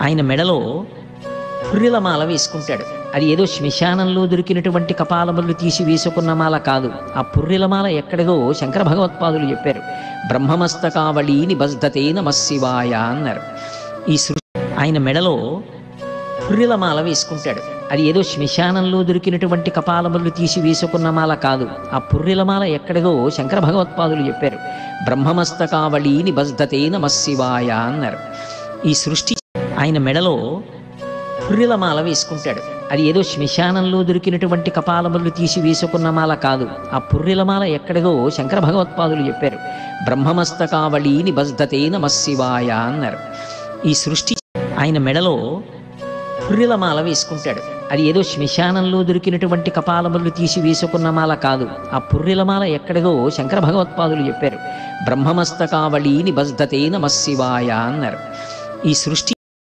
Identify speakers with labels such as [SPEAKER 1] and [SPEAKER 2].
[SPEAKER 1] ఆయన మెడలో పుర్రెల మాల వేసుకుంటాడు. అది ఏదో శ్మశానంలో దొరికినటువంటి కపాలములు తీసి వేసుకున్న మాల కాదు. ఆ పుర్రెల మాల ఎక్కడిదో శంకర భగవత్పాదులు చెప్పారు. బ్రహ్మమస్తకావళి నిబద్ధతే నమశివాయ అన్నారు. ఈ సృష్టి ఆయన మెడలో పుర్రెల మాల వేసుకుంటాడు. అది ఏదో శ్మశానంలో దొరికినటువంటి కపాలములు తీసి వేసుకున్న మాల కాదు. ఆ పుర్రెల మాల ఎక్కడిదో శంకర భగవత్పాదులు చెప్పారు. బ్రహ్మమస్తకావళి నిబద్ధతే నమశివాయ అన్నారు. ఈ సృష్టి ఆయన మెడలో పుర్రెల మాల వేసుకుంటాడు. అది ఏదో శ్మశానంలో దొరికినటువంటి కపాలములు తీసి వేసుకున్న మాల కాదు. ఆ పుర్రెల మాల ఎక్కడిదో శంకర భగవత్పాదులు చెప్పారు. బ్రహ్మమస్తకావళి నిబద్ధతే నమశివాయ అన్నారు. ఈ సృష్టి ఆయన మెడలో పుర్రెల మాల వేసుకుంటాడు. అది ఏదో శ్మశానంలో దొరికినటువంటి కపాలములు తీసి వేసుకున్న మాల కాదు. ఆ పుర్రెల మాల ఎక్కడిదో శంకర భగవత్పాదులు చెప్పారు. బ్రహ్మమస్తకావళి నిబద్ధతే నమశివాయ అన్నారు. ఈ సృష్టి